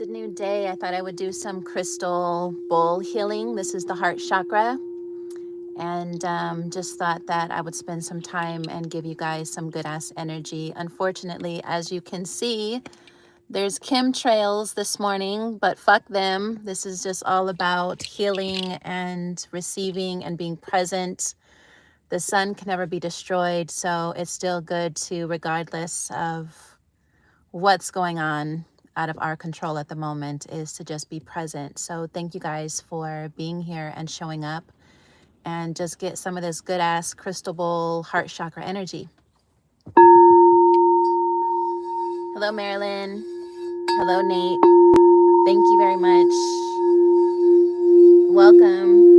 a new day. I thought I would do some crystal bowl healing. This is the heart chakra. And just thought that I would spend some time and give you guys some good ass energy. Unfortunately, as you can see, there's chemtrails this morning, but fuck them. This is just all about healing and receiving and being present. The sun can never be destroyed, so it's still good to, regardless of what's going on out of our control at the moment, is to just be present. So thank you guys for being here and showing up and just get some of this good ass crystal bowl heart chakra energy. Hello, Marilyn. Hello, Nate. Thank you very much. Welcome.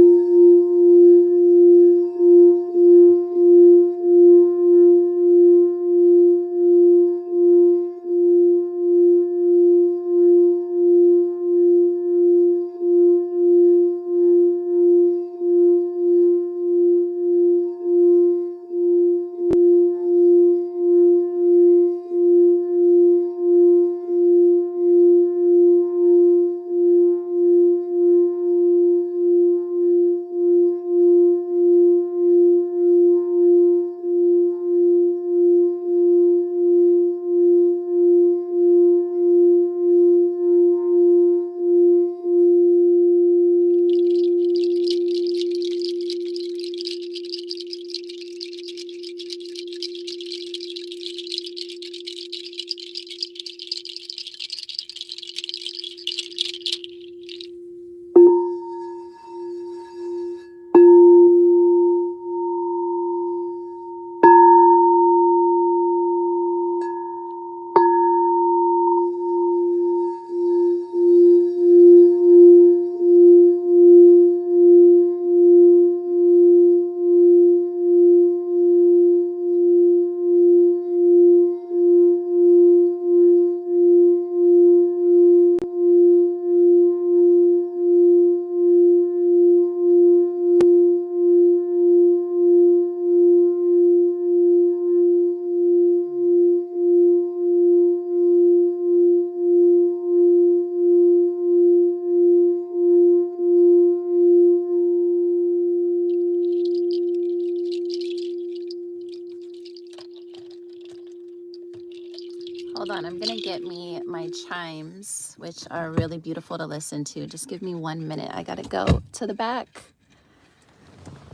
Hold on, I'm gonna get me my chimes, which are really beautiful to listen to. Just give me 1 minute. I gotta go to the back,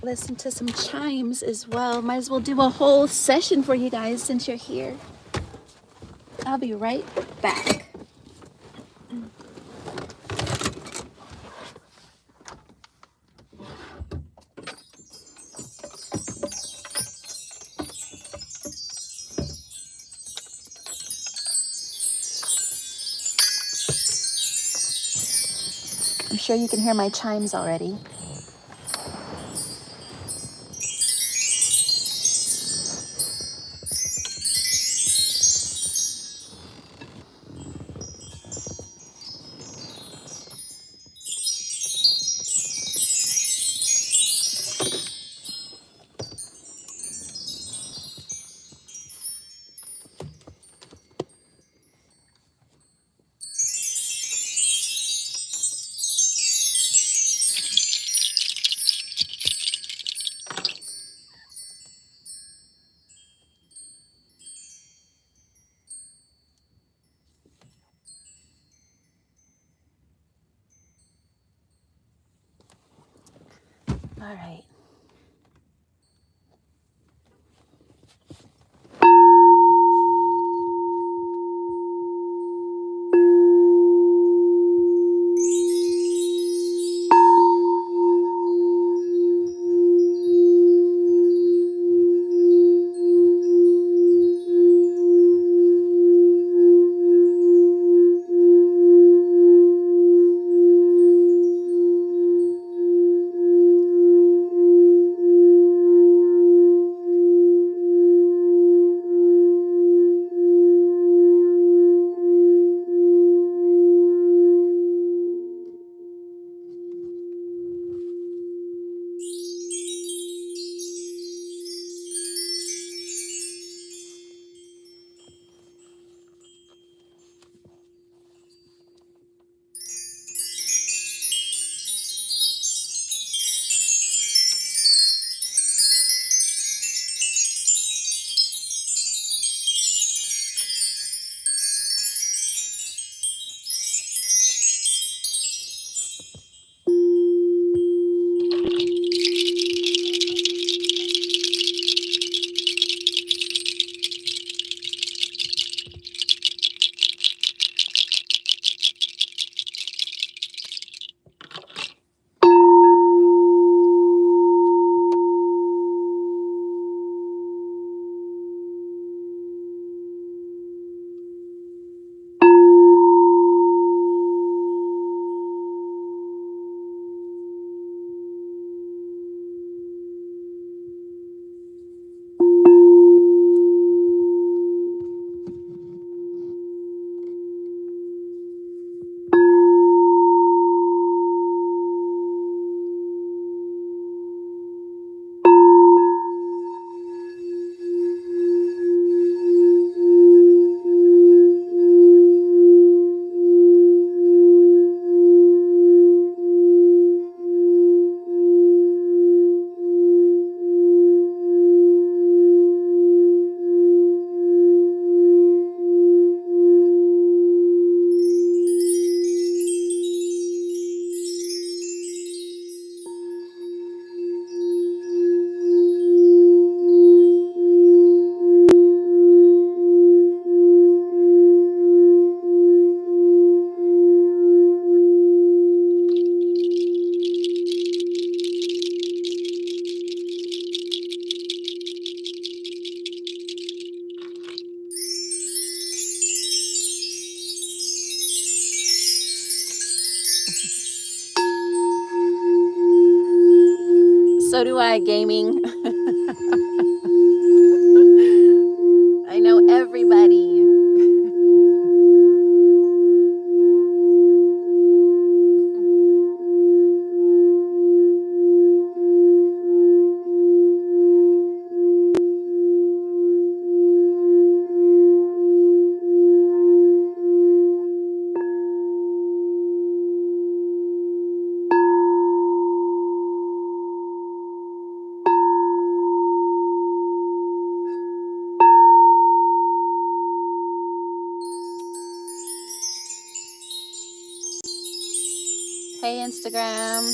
listen to some chimes as well. Might as well do a whole session for you guys since you're here. I'll be right back. I'm sure you can hear my chimes already. All right. So do I, gaming. I know everybody. Hey, Instagram.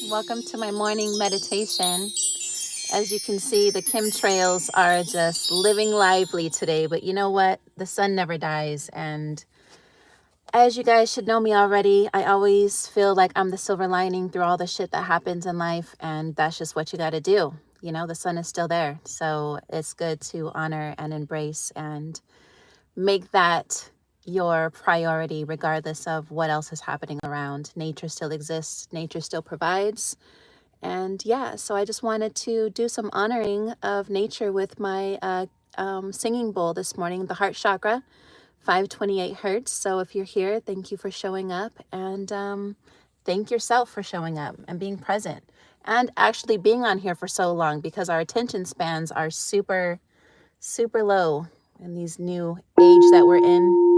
Welcome to my morning meditation. As you can see, the chemtrails are just living lively today, but you know what? The sun never dies. And as you guys should know me already, I always feel like I'm the silver lining through all the shit that happens in life. And that's just what you got to do. You know, the sun is still there. So it's good to honor and embrace and make that your priority, regardless of what else is happening around. Nature still exists. Nature still provides. And yeah, so I just wanted to do some honoring of nature with my singing bowl this morning, the heart chakra, 528 hertz. So if you're here, thank you for showing up, and thank yourself for showing up and being present and actually being on here for so long, because our attention spans are super, super low in these new age that we're in.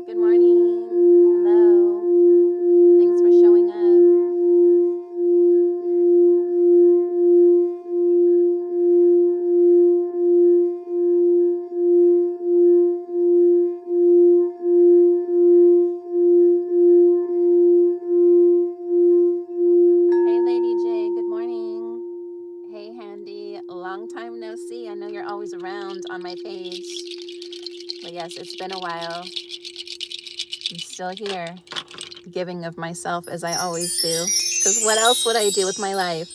Good morning. Hello. Thanks for showing up. Hey, Lady J. Good morning. Hey, Handy. Long time no see. I know you're always around on my page. But yes, it's been a while. I'm still here, giving of myself as I always do. Because what else would I do with my life?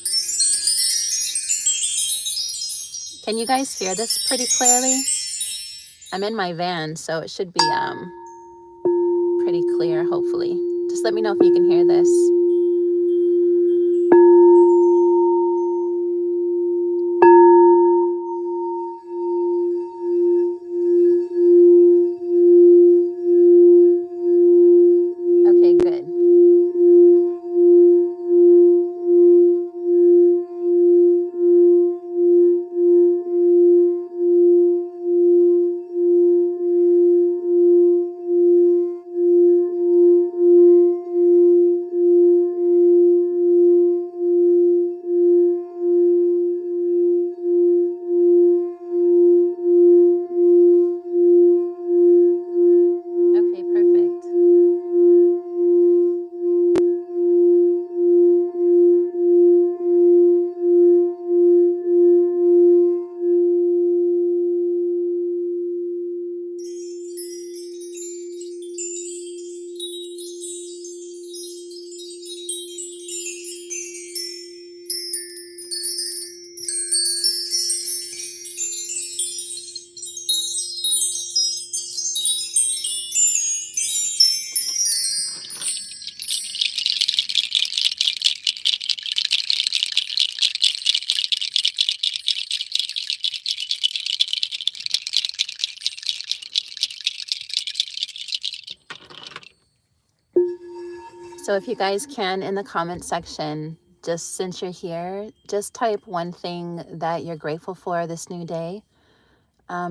Can you guys hear this pretty clearly? I'm in my van, so it should be pretty clear, hopefully. Just let me know if you can hear this. Okay, good. Okay, perfect. So if you guys can, in the comment section, just since you're here, just type one thing that you're grateful for this new day.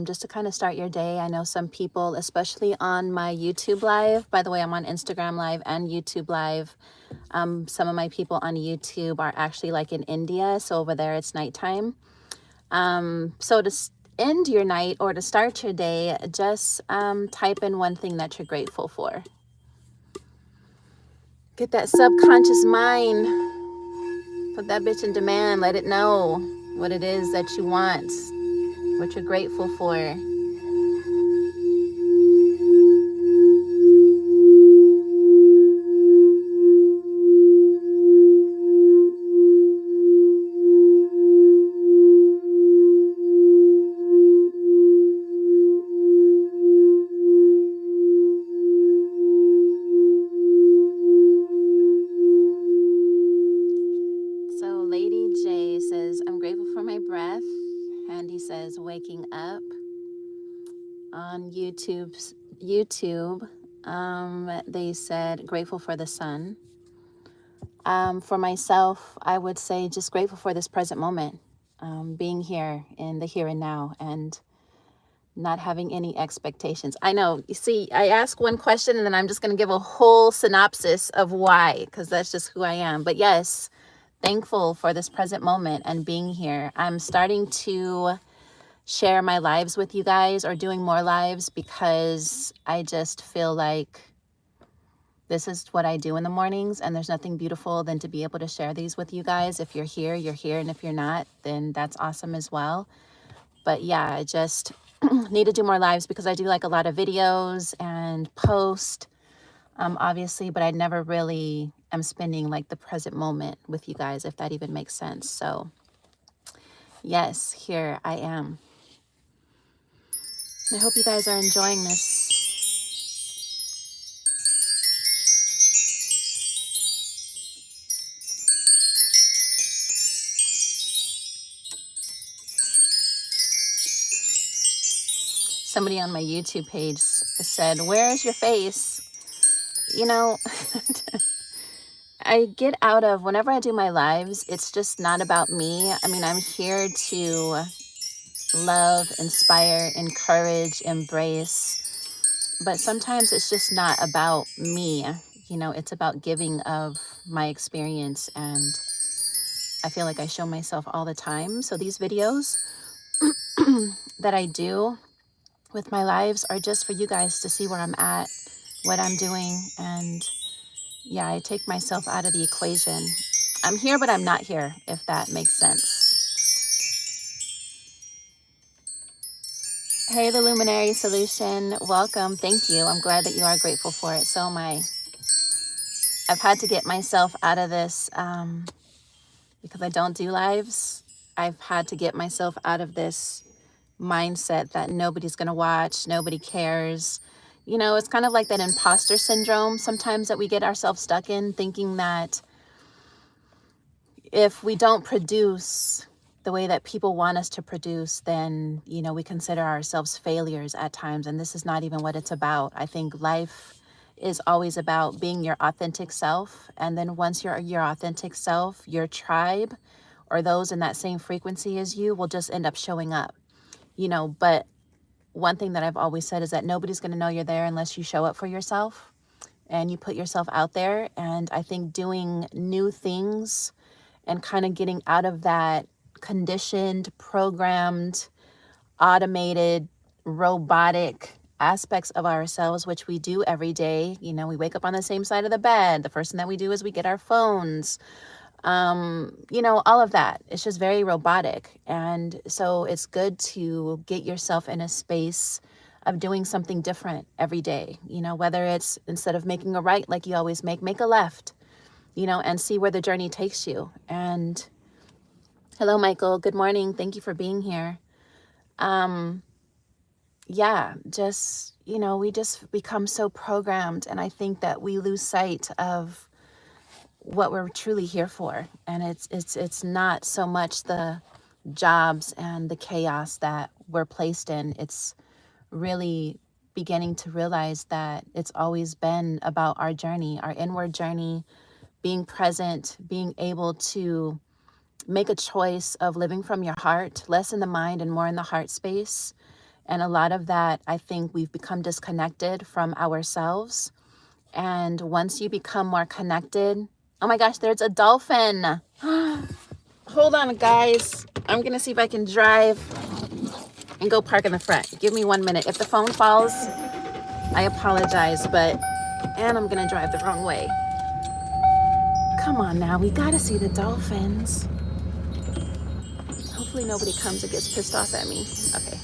Just to kind of start your day. I know some people, especially on my YouTube live, by the way, I'm on Instagram live and YouTube live. Some of my people on YouTube are actually like in India, so over there it's nighttime. So to end your night or to start your day, just type in one thing that you're grateful for. Get that subconscious mind, put that bitch in demand, let it know what it is that you want, what you're grateful for. says waking up on YouTube. They said grateful for the sun. For myself, I would say just grateful for this present moment, being here in the here and now, and not having any expectations. I know, you see, I ask one question and then I'm just going to give a whole synopsis of why, because that's just who I am. But yes, thankful for this present moment and being here. I'm starting to share my lives with you guys, or doing more lives, because I just feel like this is what I do in the mornings, and there's nothing beautiful than to be able to share these with you guys. If you're here, you're here, and if you're not, then that's awesome as well. But yeah, I just need to do more lives because I do like a lot of videos and post, obviously, but I never really am spending like the present moment with you guys, if that even makes sense. So yes, here I am. I hope you guys are enjoying this. Somebody on my YouTube page said, "Where is your face?" You know, I get out of, whenever I do my lives, it's just not about me. I mean, I'm here to love, inspire, encourage, embrace, but sometimes it's just not about me. You know, it's about giving of my experience, and I feel like I show myself all the time. So these videos that I do with my lives are just for you guys to see where I'm at, what I'm doing, and yeah, I take myself out of the equation. I'm here, but I'm not here, if that makes sense. Hey, the Luminary Solution, welcome. Thank you. I'm glad that you are grateful for it. So am I. I've had to get myself out of this because I don't do lives. I've had to get myself out of this mindset that nobody's going to watch, nobody cares. You know, it's kind of like that imposter syndrome sometimes that we get ourselves stuck in, thinking that if we don't produce the way that people want us to produce, then, you know, we consider ourselves failures at times. And this is not even what it's about. I think life is always about being your authentic self. And then once you're your authentic self, your tribe or those in that same frequency as you will just end up showing up, you know. But one thing that I've always said is that nobody's going to know you're there unless you show up for yourself and you put yourself out there. And I think doing new things and kind of getting out of that conditioned, programmed, automated, robotic aspects of ourselves, which we do every day. You know, we wake up on the same side of the bed. The first thing that we do is we get our phones. You know, all of that. It's just very robotic. And so it's good to get yourself in a space of doing something different every day. You know, whether it's instead of making a right like you always make a left, you know, and see where the journey takes you. And hello, Michael. Good morning. Thank you for being here. Yeah, just, you know, we just become so programmed. And I think that we lose sight of what we're truly here for. And it's not so much the jobs and the chaos that we're placed in. It's really beginning to realize that it's always been about our journey, our inward journey, being present, being able to make a choice of living from your heart, less in the mind and more in the heart space. And a lot of that, I think we've become disconnected from ourselves. And once you become more connected, oh my gosh, there's a dolphin. Hold on, guys. I'm going to see if I can drive and go park in the front. Give me 1 minute. If the phone falls, I apologize, and I'm going to drive the wrong way. Come on now, we got to see the dolphins. Hopefully nobody comes and gets pissed off at me. Okay.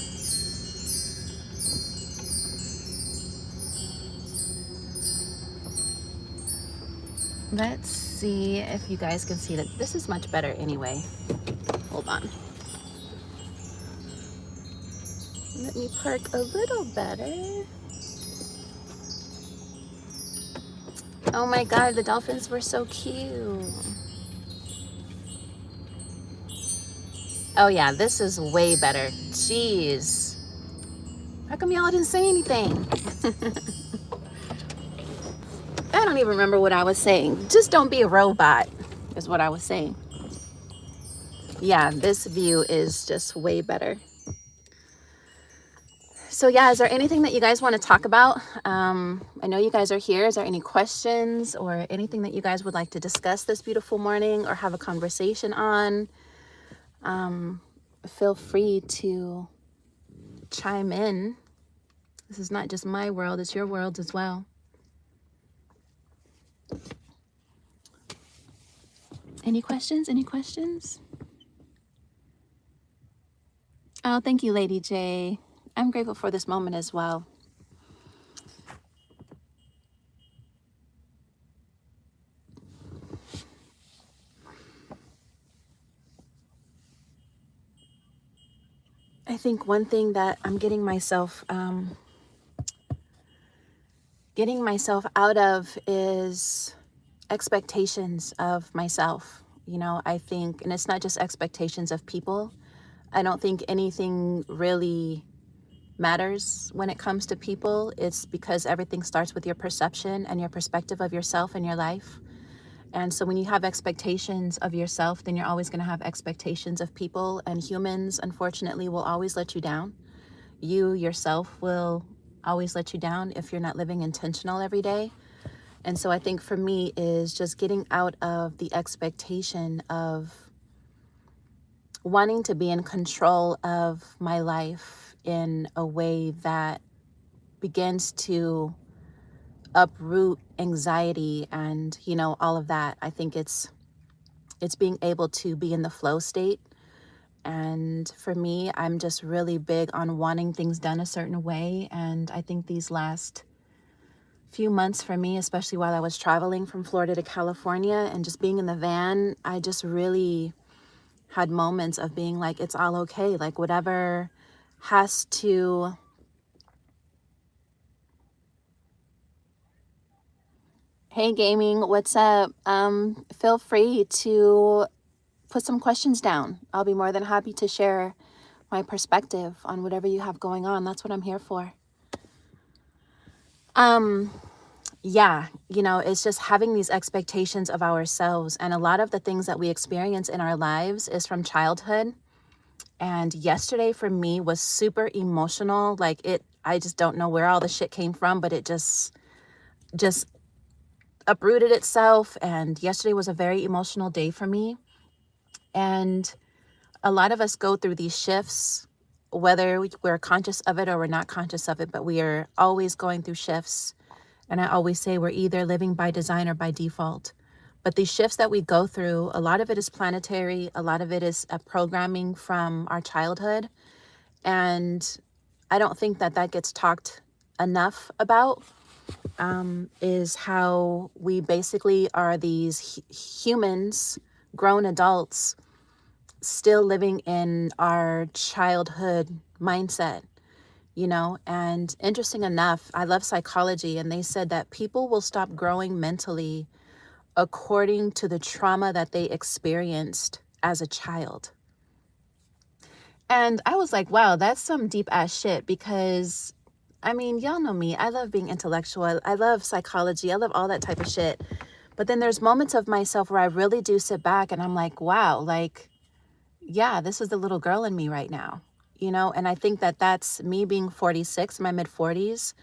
Let's see if you guys can see that. This is much better anyway. Hold on. Let me park a little better. Oh my God, the dolphins were so cute. Oh yeah, this is way better. Jeez. How come y'all didn't say anything? I don't even remember what I was saying. Just don't be a robot, is what I was saying. Yeah, this view is just way better. So yeah, is there anything that you guys want to talk about? I know you guys are here. Is there any questions or anything that you guys would like to discuss this beautiful morning or have a conversation on? Feel free to chime in. This is not just my world, it's your world as well. Any questions? Any questions? Oh, thank you, Lady J. I'm grateful for this moment as well. I think one thing that I'm getting myself out of is expectations of myself. You know, I think, and it's not just expectations of people. I don't think anything really matters when it comes to people. It's because everything starts with your perception and your perspective of yourself and your life. And so when you have expectations of yourself, then you're always going to have expectations of people, and humans, unfortunately, will always let you down. You yourself will always let you down if you're not living intentional every day. And so I think for me is just getting out of the expectation of wanting to be in control of my life in a way that begins to uproot anxiety and, you know, all of that. I think it's being able to be in the flow state. And for me, I'm just really big on wanting things done a certain way. And I think these last few months for me, especially while I was traveling from Florida to California and just being in the van, I just really had moments of being like, it's all okay. Like whatever has to... Hey, gaming, what's up? Feel free to put some questions down. I'll be more than happy to share my perspective on whatever you have going on. That's what I'm here for. Yeah, you know, it's just having these expectations of ourselves. And a lot of the things that we experience in our lives is from childhood. And yesterday for me was super emotional. Like I just don't know where all the shit came from, but it just uprooted itself. And yesterday was a very emotional day for me. And a lot of us go through these shifts, whether we're conscious of it or we're not conscious of it, but we are always going through shifts. And I always say we're either living by design or by default. But these shifts that we go through, a lot of it is planetary. A lot of it is a programming from our childhood. And I don't think that gets talked enough about, is how we basically are these humans, grown adults, still living in our childhood mindset, you know. And interesting enough, I love psychology, and they said that people will stop growing mentally according to the trauma that they experienced as a child. And I was like, wow, that's some deep ass shit, because I mean, y'all know me. I love being intellectual. I love psychology. I love all that type of shit. But then there's moments of myself where I really do sit back and I'm like, wow, like, yeah, this is the little girl in me right now, you know? And I think that's me being 46, my mid 40s.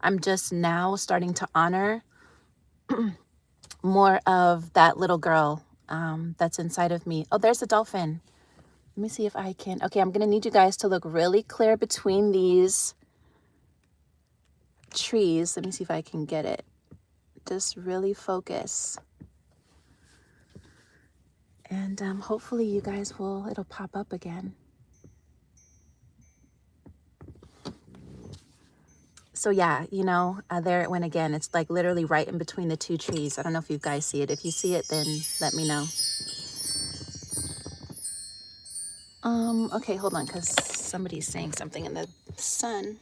I'm just now starting to honor more of that little girl that's inside of me. Oh, there's a dolphin. Let me see if I can. Okay, I'm going to need you guys to look really clear between these trees. Let me see if I can get it. Just really focus. And hopefully you guys it'll pop up again. So yeah, you know, there it went again. It's like literally right in between the two trees. I don't know if you guys see it. If you see it, then let me know. Okay, hold on, because somebody's saying something in the sun.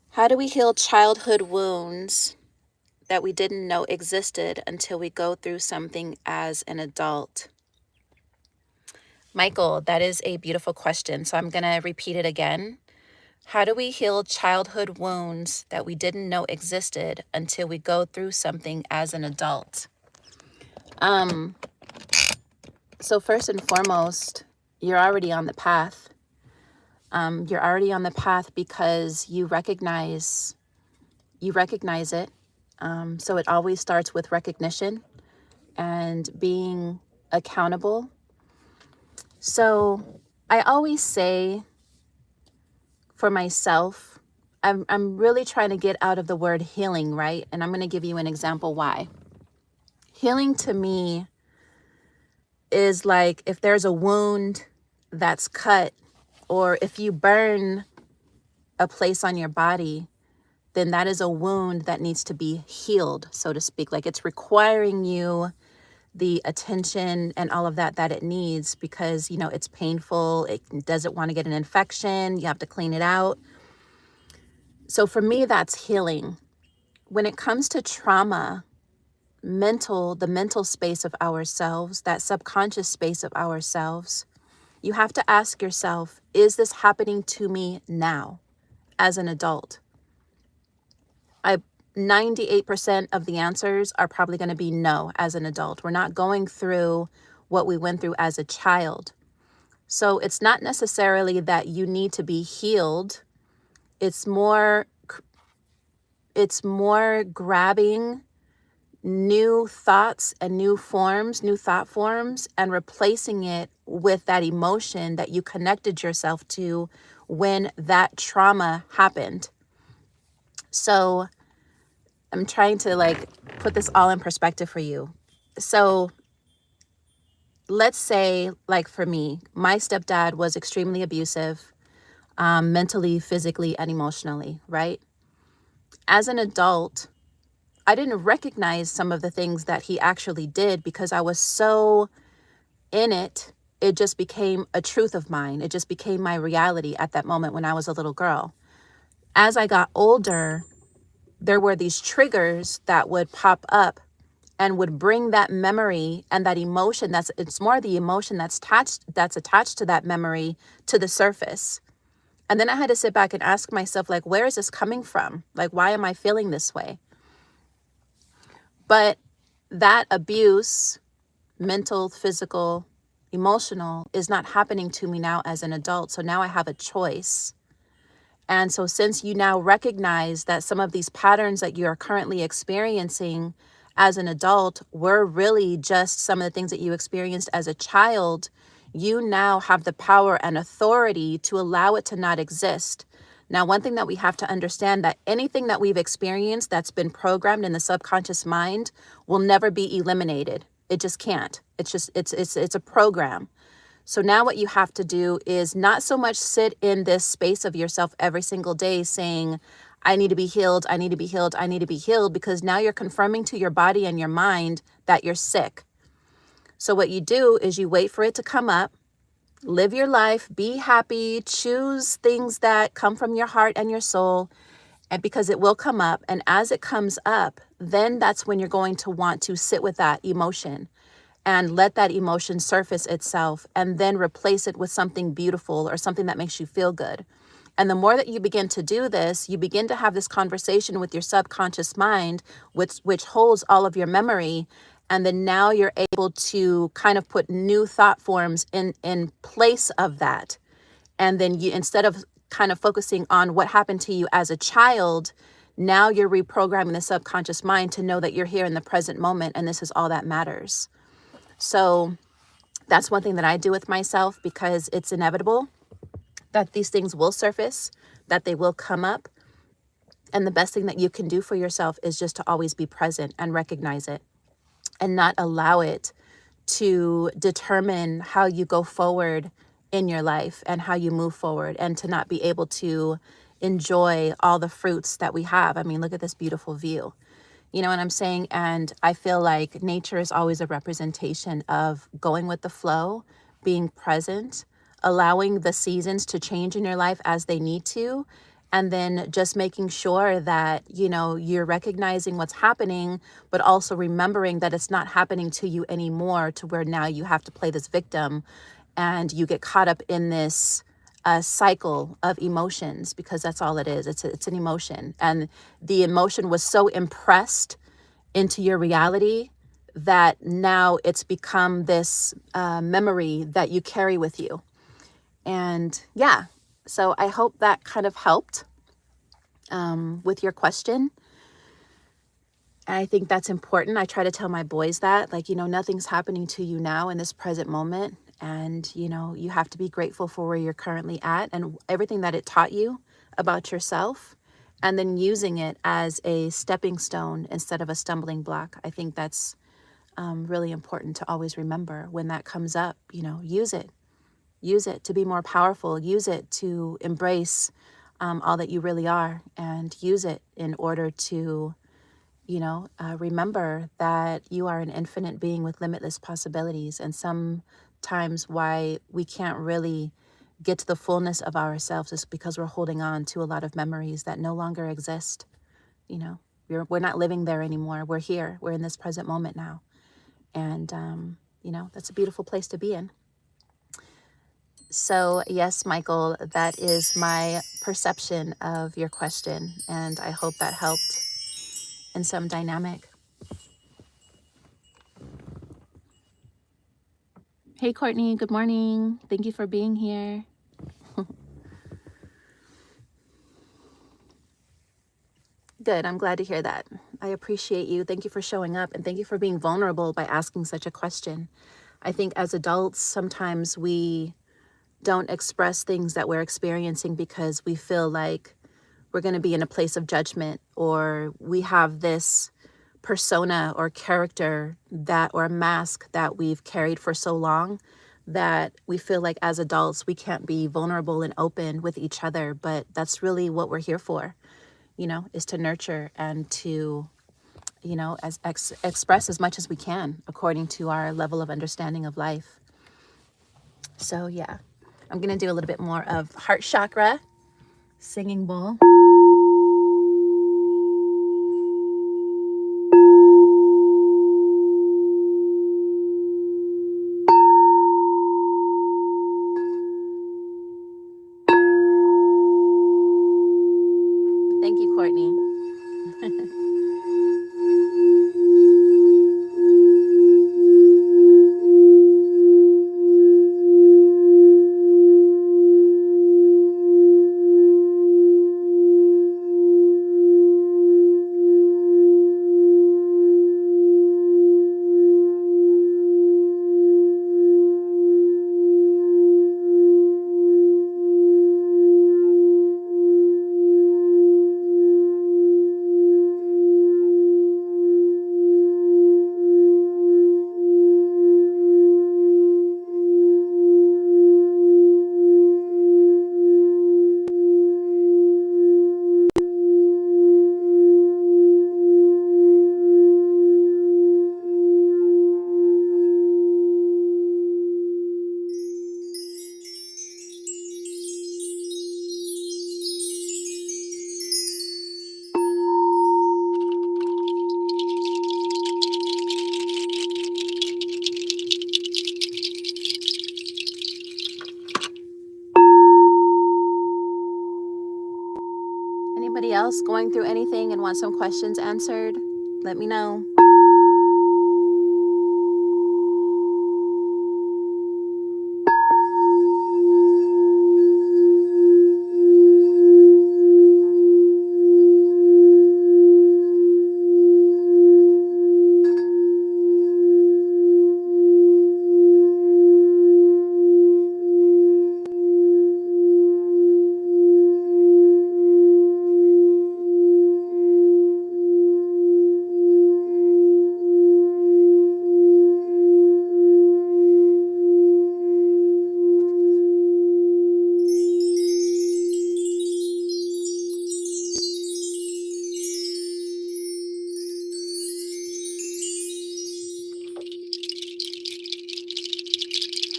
How do we heal childhood wounds that we didn't know existed until we go through something as an adult? Michael, that is a beautiful question. So I'm going to repeat it again. How do we heal childhood wounds that we didn't know existed until we go through something as an adult? Um, so first and foremost, you're already on the path. You're already on the path because you recognize it. So it always starts with recognition and being accountable. So I always say for myself, I'm really trying to get out of the word healing, right? And I'm going to give you an example why. Healing to me is like if there's a wound that's cut, or if you burn a place on your body, then that is a wound that needs to be healed, so to speak. Like it's requiring you the attention and all of that it needs because, you know, it's painful. It doesn't want to get an infection. You have to clean it out. So for me, that's healing. When it comes to trauma, the mental space of ourselves, that subconscious space of ourselves, you have to ask yourself, is this happening to me now as an adult? 98% of the answers are probably going to be no as an adult. We're not going through what we went through as a child. So it's not necessarily that you need to be healed. It's more grabbing new thoughts and new thought forms, and replacing it with that emotion that you connected yourself to when that trauma happened. So I'm trying to like put this all in perspective for you. So let's say, like for me, my stepdad was extremely abusive, mentally, physically, and emotionally, right? As an adult, I didn't recognize some of the things that he actually did because I was so in it. It just became a truth of mine. It just became my reality at that moment when I was a little girl. As I got older, there were these triggers that would pop up and would bring that memory and that emotion it's more the emotion that's attached to that memory to the surface. And then I had to sit back and ask myself, like, where is this coming from? Like, why am I feeling this way? But that abuse, mental, physical, emotional, is not happening to me now as an adult. So now I have a choice. And so since you now recognize that some of these patterns that you are currently experiencing as an adult were really just some of the things that you experienced as a child, you now have the power and authority to allow it to not exist. Now, one thing that we have to understand, that anything that we've experienced that's been programmed in the subconscious mind will never be eliminated. It just can't. It's a program. So now what you have to do is not so much sit in this space of yourself every single day saying, I need to be healed, I need to be healed, I need to be healed, because now you're confirming to your body and your mind that you're sick. So what you do is you wait for it to come up, live your life, be happy, choose things that come from your heart and your soul, and because it will come up. And as it comes up, then that's when you're going to want to sit with that emotion and let that emotion surface itself, and then replace it with something beautiful or something that makes you feel good. And the more that you begin to do this, you begin to have this conversation with your subconscious mind, which holds all of your memory. And then now you're able to kind of put new thought forms in place of that. And then you, instead of kind of focusing on what happened to you as a child, now you're reprogramming the subconscious mind to know that you're here in the present moment, and this is all that matters. So that's one thing that I do with myself, because it's inevitable that these things will surface, that they will come up. And the best thing that you can do for yourself is just to always be present and recognize it, and not allow it to determine how you go forward in your life and how you move forward, and to not be able to enjoy all the fruits that we have. I mean, look at this beautiful view. You know what I'm saying? And I feel like nature is always a representation of going with the flow, being present, allowing the seasons to change in your life as they need to, and then just making sure that, you know, you're recognizing what's happening, but also remembering that it's not happening to you anymore, to where now you have to play this victim and you get caught up in this cycle of emotions, because that's all it is. It's an emotion, and the emotion was so impressed into your reality that now it's become this memory that you carry with you. And yeah, so I hope that kind of helped with your question. I think that's important. I try to tell my boys that, like, nothing's happening to you now in this present moment. And, you have to be grateful for where you're currently at and everything that it taught you about yourself, and then using it as a stepping stone instead of a stumbling block. I think that's really important to always remember when that comes up. Use it. Use it to be more powerful. Use it to embrace all that you really are, and use it in order to remember that you are an infinite being with limitless possibilities. And sometimes why we can't really get to the fullness of ourselves is because we're holding on to a lot of memories that no longer exist. We're not living there anymore. We're here. We're in this present moment now. And, that's a beautiful place to be in. So yes, Michael, that is my perception of your question. And I hope that helped in some dynamic. Hey, Courtney, good morning. Thank you for being here. Good, I'm glad to hear that. I appreciate you. Thank you for showing up, and thank you for being vulnerable by asking such a question. I think as adults, sometimes we don't express things that we're experiencing because we feel like we're going to be in a place of judgment, or we have this persona or character or a mask that we've carried for so long that we feel like as adults we can't be vulnerable and open with each other. But that's really what we're here for, is to nurture and to express as much as we can according to our level of understanding of life. So yeah, I'm gonna do a little bit more of heart chakra singing bowl. Thank you, Courtney. Anybody else going through anything and want some questions answered? Let me know.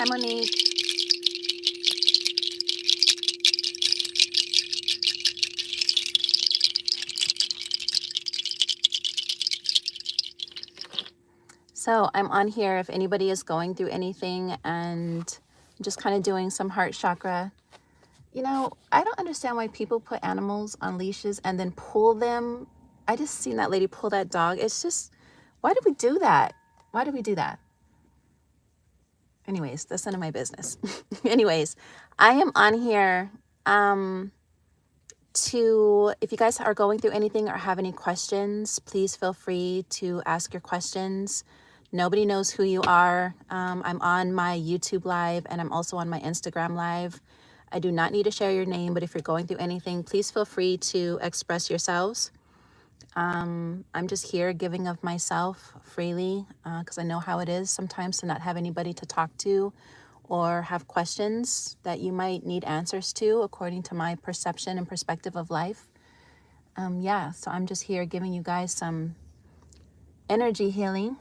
Hi, Monique. So I'm on here if anybody is going through anything and I'm just kind of doing some heart chakra. You know, I don't understand why people put animals on leashes and then pull them. I just seen that lady pull that dog. It's just, why do we do that? Why do we do that? Anyways, that's none of my business. Anyways, I am on here if you guys are going through anything or have any questions, please feel free to ask your questions. Nobody knows who you are. I'm on my YouTube live and I'm also on my Instagram live. I do not need to share your name, but if you're going through anything, please feel free to express yourselves. I'm just here giving of myself freely because I know how it is sometimes to not have anybody to talk to or have questions that you might need answers to according to my perception and perspective of life. Yeah, so I'm just here giving you guys some energy healing.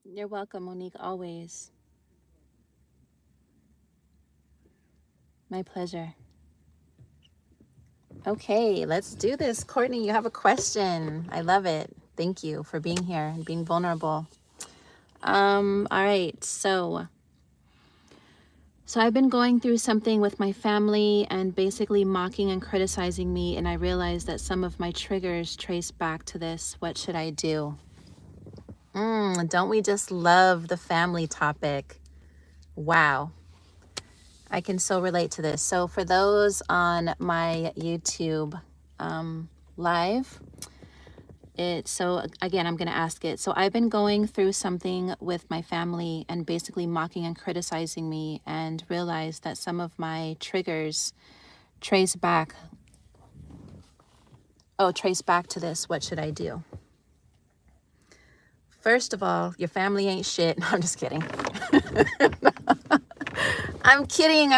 You're welcome, Monique, always. My pleasure. Okay, let's do this. Courtney, you have a question. I love it. Thank you for being here and being vulnerable. All right, so I've been going through something with my family and basically mocking and criticizing me, and I realized that some of my triggers trace back to this. What should I do? Don't we just love the family topic? Wow. I can so relate to this. So for those on my YouTube live, so again, I'm going to ask it. So I've been going through something with my family and basically mocking and criticizing me, and realized that some of my triggers trace back to this. What should I do? First of all, your family ain't shit. No, I'm just kidding. I'm kidding.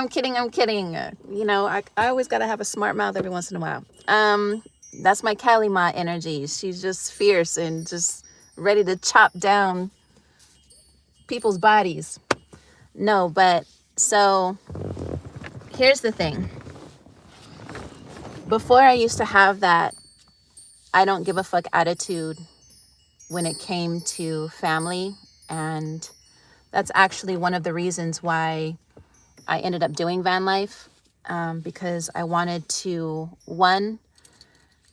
You know, I always got to have a smart mouth every once in a while. That's my Kali Ma energy. She's just fierce and just ready to chop down people's bodies. No, but so here's the thing. Before I used to have that I don't give a fuck attitude when it came to family. And that's actually one of the reasons why I ended up doing van life, because I wanted to, one,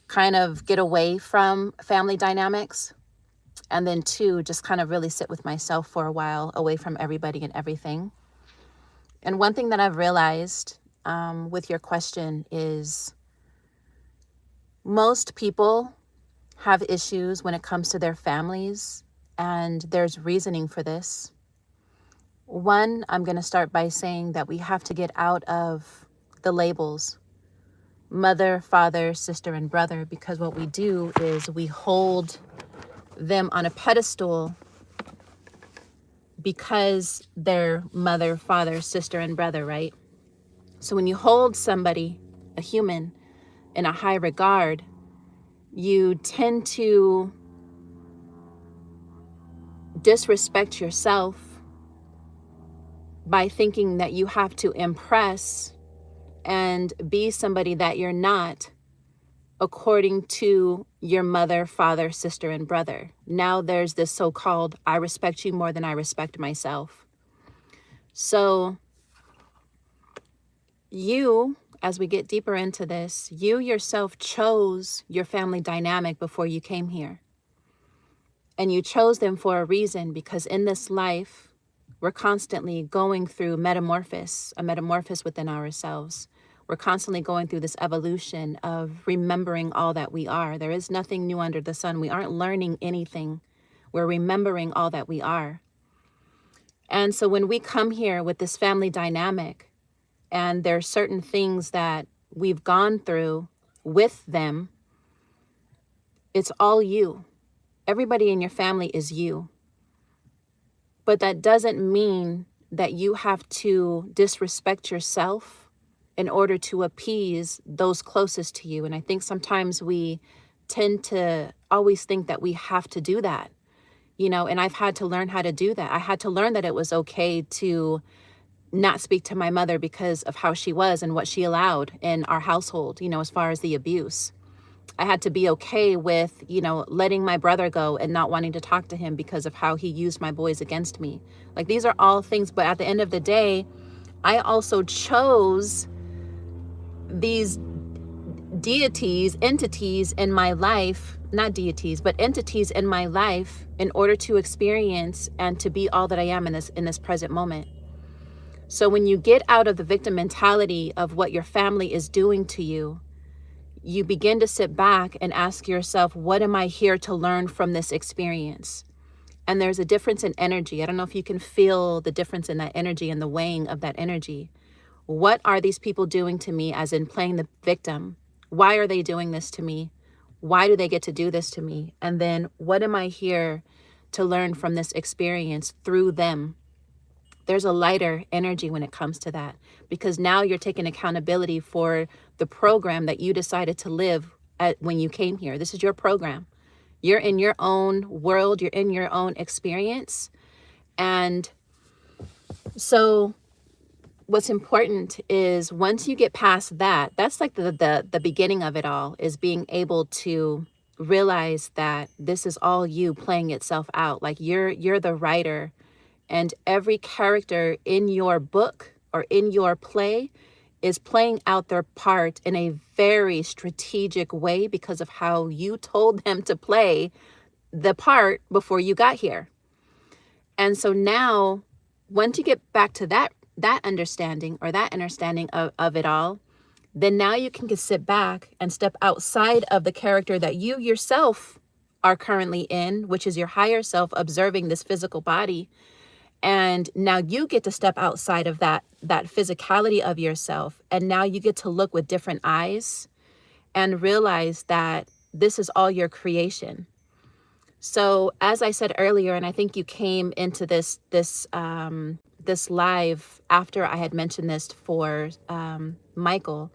kind of get away from family dynamics, and then two, just kind of really sit with myself for a while, away from everybody and everything. And one thing that I've realized with your question is most people have issues when it comes to their families, and there's reasoning for this. One, I'm going to start by saying that we have to get out of the labels, mother, father, sister, and brother, because what we do is we hold them on a pedestal because they're mother, father, sister, and brother, right? So when you hold somebody, a human, in a high regard, you tend to disrespect yourself by thinking that you have to impress and be somebody that you're not according to your mother, father, sister, and brother. Now there's this so-called, I respect you more than I respect myself. So you, as we get deeper into this, you yourself chose your family dynamic before you came here. And you chose them for a reason, because in this life, we're constantly going through a metamorphosis within ourselves. We're constantly going through this evolution of remembering all that we are. There is nothing new under the sun. We aren't learning anything. We're remembering all that we are. And so when we come here with this family dynamic, and there are certain things that we've gone through with them, it's all you. Everybody in your family is you. But that doesn't mean that you have to disrespect yourself in order to appease those closest to you. And I think sometimes we tend to always think that we have to do that, and I've had to learn how to do that. I had to learn that it was okay to not speak to my mother because of how she was and what she allowed in our household, as far as the abuse. I had to be okay with, letting my brother go and not wanting to talk to him because of how he used my boys against me. Like, these are all things, but at the end of the day, I also chose these entities in my life, not deities, but entities in my life, in order to experience and to be all that I am in this present moment. So when you get out of the victim mentality of what your family is doing to you, you begin to sit back and ask yourself, what am I here to learn from this experience? And there's a difference in energy. I don't know if you can feel the difference in that energy and the weighing of that energy. What are these people doing to me, as in playing the victim? Why are they doing this to me? Why do they get to do this to me? And then what am I here to learn from this experience through them? There's a lighter energy when it comes to that, because now you're taking accountability for the program that you decided to live when you came here. This is your program. You're in your own world. You're in your own experience. And so what's important is, once you get past that, that's like the beginning of it all, is being able to realize that this is all you playing itself out. Like, you're the writer. And every character in your book or in your play is playing out their part in a very strategic way because of how you told them to play the part before you got here. And so now, once you get back to that understanding, or that understanding of it all, then now you can just sit back and step outside of the character that you yourself are currently in, which is your higher self observing this physical body. And now you get to step outside of that physicality of yourself. And now you get to look with different eyes and realize that this is all your creation. So as I said earlier, and I think you came into this live after I had mentioned this for Michael,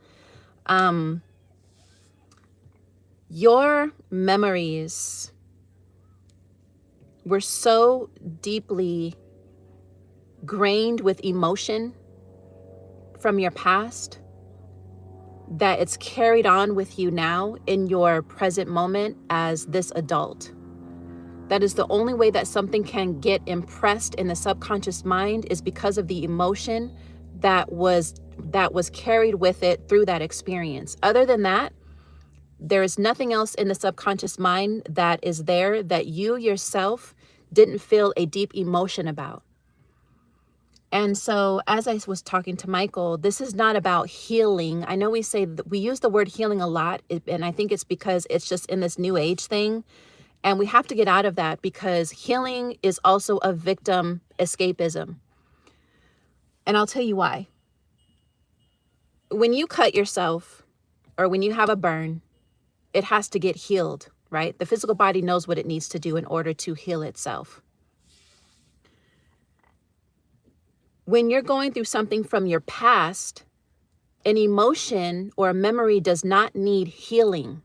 your memories were so deeply grained with emotion from your past that it's carried on with you now in your present moment as this adult. That is the only way that something can get impressed in the subconscious mind, is because of the emotion that was carried with it through that experience. Other than that, there is nothing else in the subconscious mind that is there that you yourself didn't feel a deep emotion about. And so as I was talking to Michael, this is not about healing. I know we use the word healing a lot, and I think it's because it's just in this new age thing. And we have to get out of that, because healing is also a victim escapism. And I'll tell you why. When you cut yourself, or when you have a burn, it has to get healed. right? The physical body knows what it needs to do in order to heal itself. When you're going through something from your past, an emotion or a memory does not need healing.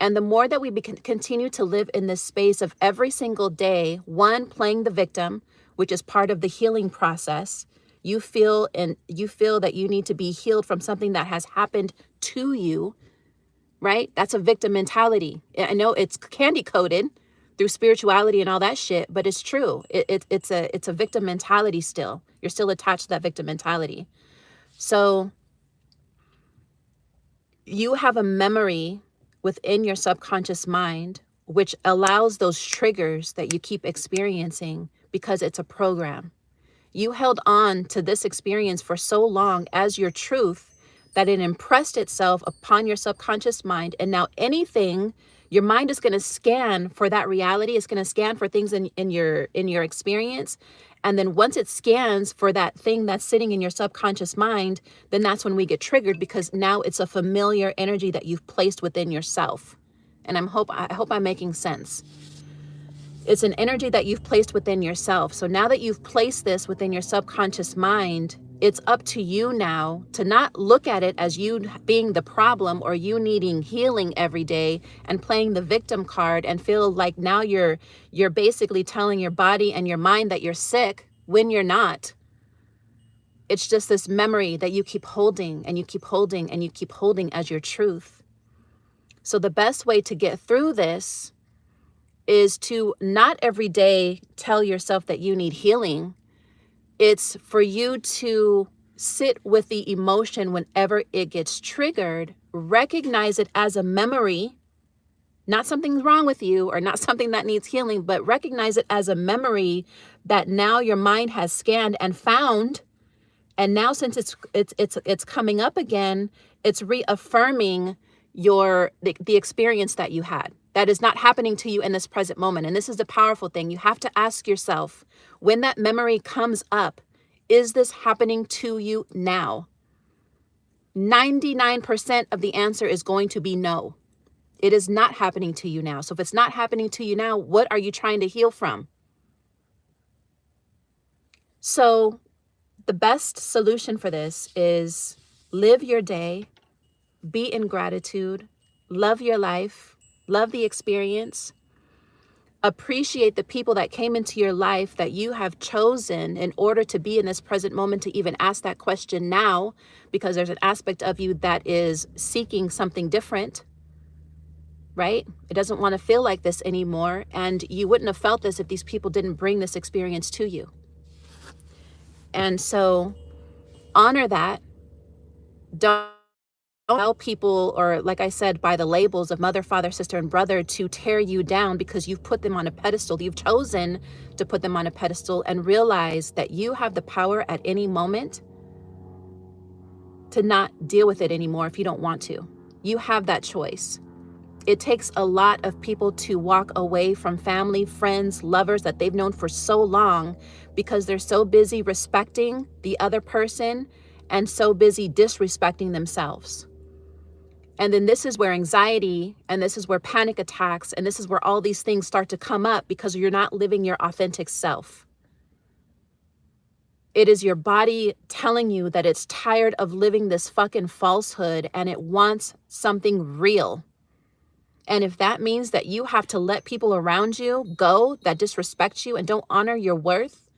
And the more that we continue to live in this space of every single day, one, playing the victim, which is part of the healing process, you feel that you need to be healed from something that has happened to you, right? That's a victim mentality. I know it's candy coated through spirituality and all that shit, but it's true. It's a victim mentality still. You're still attached to that victim mentality. So you have a memory within your subconscious mind, which allows those triggers that you keep experiencing because it's a program. You held on to this experience for so long as your truth that it impressed itself upon your subconscious mind. And now anything, your mind is going to scan for that reality. It's going to scan for things in your experience. And then once it scans for that thing that's sitting in your subconscious mind, then that's when we get triggered, because now it's a familiar energy that you've placed within yourself. And I hope I'm making sense. It's an energy that you've placed within yourself. So now that you've placed this within your subconscious mind, it's up to you now to not look at it as you being the problem or you needing healing every day and playing the victim card and feel like now you're basically telling your body and your mind that you're sick when you're not. It's just this memory that you keep holding and you keep holding and you keep holding as your truth. So the best way to get through this is to not every day tell yourself that you need healing. It's for you to sit with the emotion whenever it gets triggered, recognize it as a memory, not something's wrong with you or not something that needs healing, but recognize it as a memory that now your mind has scanned and found. And now since it's coming up again, it's reaffirming the experience that you had. That is not happening to you in this present moment. And this is the powerful thing. You have to ask yourself, when that memory comes up, is this happening to you now? 99% of the answer is going to be no. It is not happening to you now. So if it's not happening to you now, what are you trying to heal from? So the best solution for this is live your day, be in gratitude, love your life, love the experience, appreciate the people that came into your life that you have chosen in order to be in this present moment to even ask that question now, because there's an aspect of you that is seeking something different, right? It doesn't want to feel like this anymore. And you wouldn't have felt this if these people didn't bring this experience to you. And so honor that. Don't allow people, or like I said, by the labels of mother, father, sister, and brother, to tear you down because you've put them on a pedestal. You've chosen to put them on a pedestal, and realize that you have the power at any moment to not deal with it anymore if you don't want to. You have that choice. It takes a lot of people to walk away from family, friends, lovers that they've known for so long because they're so busy respecting the other person and so busy disrespecting themselves. And then this is where anxiety, and this is where panic attacks, and this is where all these things start to come up because you're not living your authentic self. It is your body telling you that it's tired of living this fucking falsehood and it wants something real. And if that means that you have to let people around you go that disrespect you and don't honor your worth,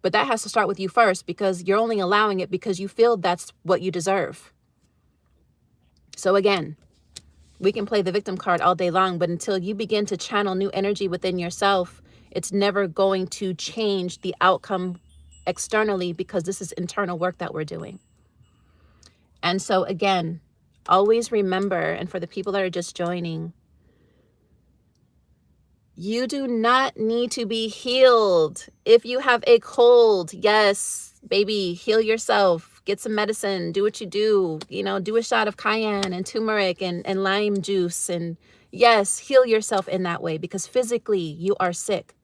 but that has to start with you first, because you're only allowing it because you feel that's what you deserve. So again, we can play the victim card all day long, but until you begin to channel new energy within yourself, it's never going to change the outcome externally, because this is internal work that we're doing. And so again, always remember, and for the people that are just joining, you do not need to be healed. If you have a cold, yes, baby, heal yourself. Get some medicine, do what you do, do a shot of cayenne and turmeric and lime juice. And yes, heal yourself in that way, because physically you are sick.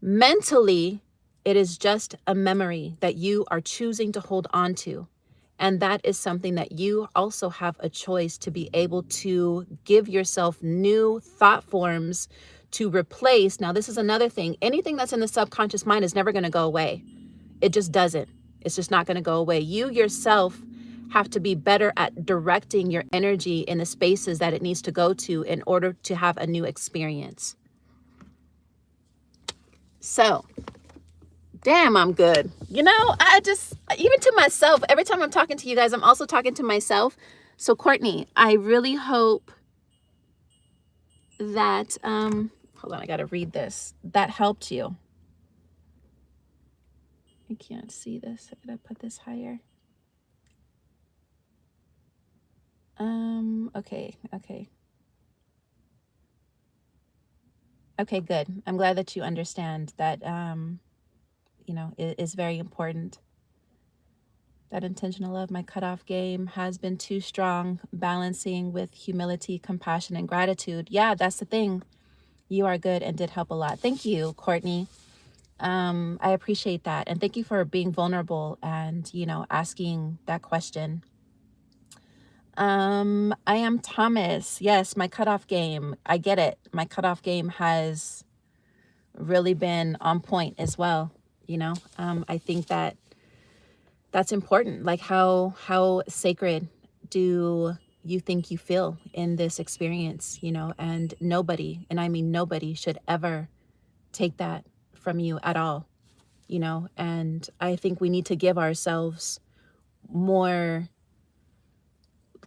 Mentally, it is just a memory that you are choosing to hold on to. And that is something that you also have a choice to be able to give yourself new thought forms to replace. Now, this is another thing. Anything that's in the subconscious mind is never going to go away. It just doesn't. It's just not going to go away. You yourself have to be better at directing your energy in the spaces that it needs to go to in order to have a new experience. So, damn, I'm good. You know, I just, even to myself, every time I'm talking to you guys, I'm also talking to myself. So, Courtney, I really hope that, hold on, I got to read this. That helped you. I can't see this. I got to put this higher. Okay. Okay, good. I'm glad that you understand that, you know, it is very important. That intentional love, my cutoff game has been too strong, balancing with humility, compassion, and gratitude. Yeah, that's the thing. You are good and did help a lot. Thank you, Courtney. I appreciate that. And thank you for being vulnerable and, you know, asking that question. I am Thomas. Yes, my cutoff game. I get it. My cutoff game has really been on point as well. You know, I think that that's important. Like how sacred do you think you feel in this experience, you know? And nobody, and I mean nobody, should ever take that from you at all, you know? And I think we need to give ourselves more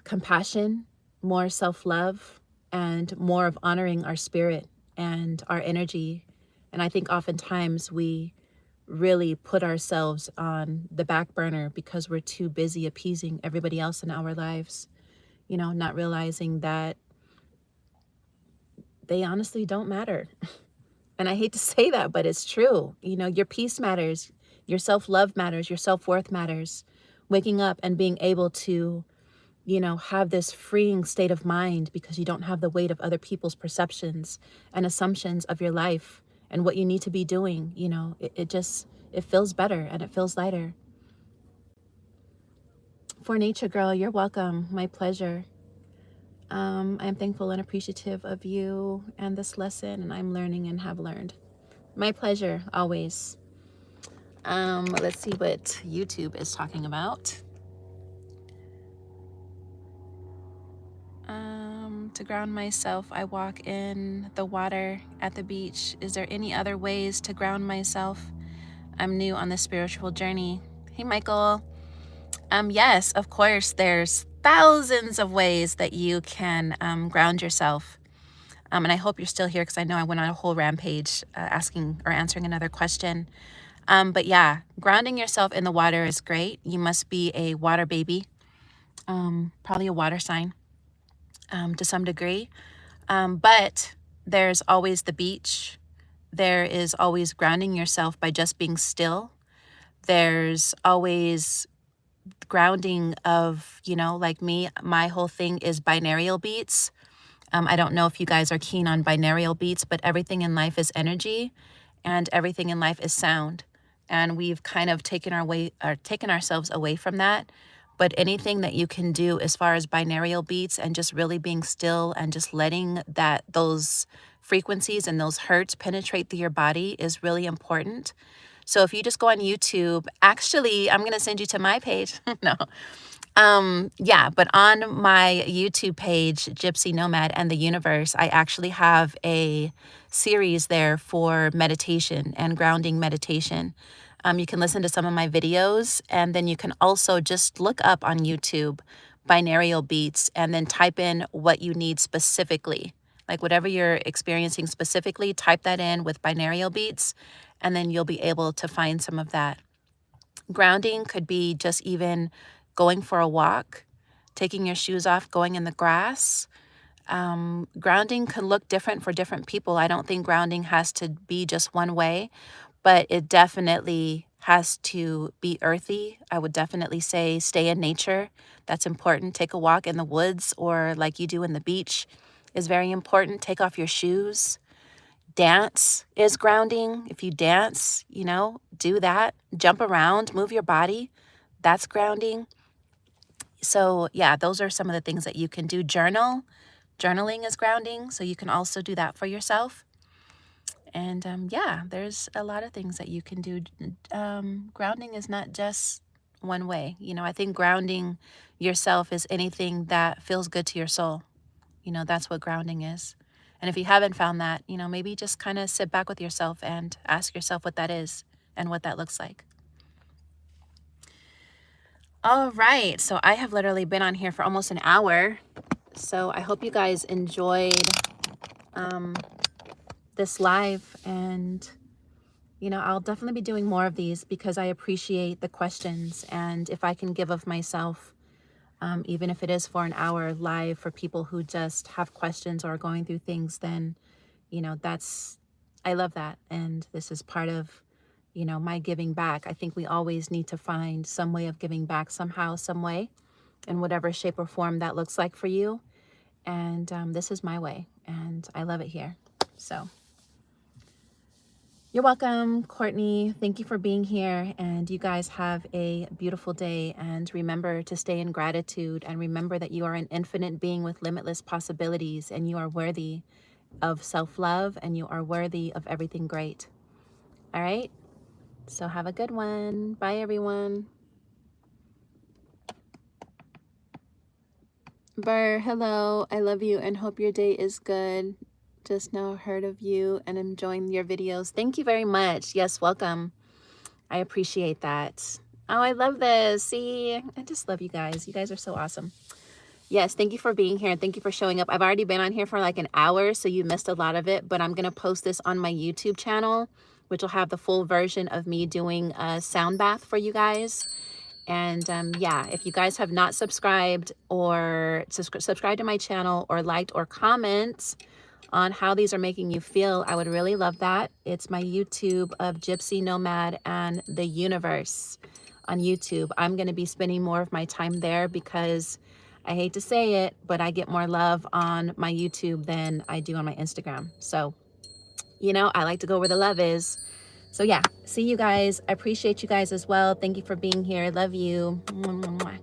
compassion, more self-love, and more of honoring our spirit and our energy. And I think oftentimes we really put ourselves on the back burner because we're too busy appeasing everybody else in our lives, you know, not realizing that they honestly don't matter. And I hate to say that, but it's true. You know, your peace matters, your self-love matters, your self-worth matters. Waking up and being able to, you know, have this freeing state of mind because you don't have the weight of other people's perceptions and assumptions of your life and what you need to be doing, you know, it feels better and it feels lighter. For nature, girl, you're welcome. My pleasure. I'm thankful and appreciative of you and this lesson, and I'm learning and have learned. My pleasure, always. Let's see what YouTube is talking about. To ground myself, I walk in the water at the beach. Is there any other ways to ground myself? I'm new on the spiritual journey. Hey, Michael. Yes, of course, there's thousands of ways that you can ground yourself. And I hope you're still here because I know I went on a whole rampage asking or answering another question. But yeah, grounding yourself in the water is great. You must be a water baby, probably a water sign to some degree. But there's always the beach. There is always grounding yourself by just being still. There's always grounding of, you know, like me, my whole thing is binaural beats. I don't know if you guys are keen on binaural beats, but everything in life is energy and everything in life is sound. And we've kind of taken ourselves away from that. But anything that you can do as far as binaural beats and just really being still and just letting those frequencies and those hertz penetrate through your body is really important. So if you just go on YouTube, actually, I'm going to send you to my page. No. Yeah, but on my YouTube page, Gypsy Nomad and the Universe, I actually have a series there for meditation and grounding meditation. You can listen to some of my videos, and then you can also just look up on YouTube binaural beats and then type in what you need specifically. Like whatever you're experiencing specifically, type that in with binaural beats, and then you'll be able to find some of that. Grounding could be just even going for a walk, taking your shoes off, going in the grass. Grounding can look different for different people. I don't think grounding has to be just one way, but it definitely has to be earthy. I would definitely say stay in nature. That's important. Take a walk in the woods or like you do in the beach is very important. Take off your shoes. Dance is grounding. If you dance, you know, do that. Jump around, move your body. That's grounding. So yeah, those are some of the things that you can do. Journaling is grounding, so you can also do that for yourself. And yeah, there's a lot of things that you can do. Grounding is not just one way. You know, I think grounding yourself is anything that feels good to your soul. You know, that's what grounding is. And if you haven't found that, you know, maybe just kind of sit back with yourself and ask yourself what that is and what that looks like. All right, so I have literally been on here for almost an hour. So I hope you guys enjoyed this live, and you know, I'll definitely be doing more of these because I appreciate the questions, and if I can give of myself, even if it is for an hour live for people who just have questions or are going through things, then you know, I love that. And this is part of, you know, my giving back. I think we always need to find some way of giving back somehow, some way, in whatever shape or form that looks like for you. And this is my way, and I love it here. So you're welcome, Courtney. Thank you for being here, and you guys have a beautiful day. And remember to stay in gratitude, and remember that you are an infinite being with limitless possibilities, and you are worthy of self-love, and you are worthy of everything great. All right, so have a good one. Bye, everyone. Burr, hello. I love you and hope your day is good. Just now heard of you and enjoying your videos. Thank you very much. Yes, welcome. I appreciate that. Oh, I love this. See, I just love you guys. You guys are so awesome. Yes, thank you for being here and thank you for showing up. I've already been on here for like an hour, so you missed a lot of it, but I'm going to post this on my YouTube channel, which will have the full version of me doing a sound bath for you guys. And yeah, if you guys have not subscribed or subscribed to my channel or liked or comment on how these are making you feel, I would really love that. It's my YouTube of Gypsy Nomad and the Universe on YouTube. I'm going to be spending more of my time there because I hate to say it, but I get more love on my YouTube than I do on my Instagram. So, you know, I like to go where the love is. So yeah, see you guys. I appreciate you guys as well. Thank you for being here. Love you. Mwah, mwah, mwah.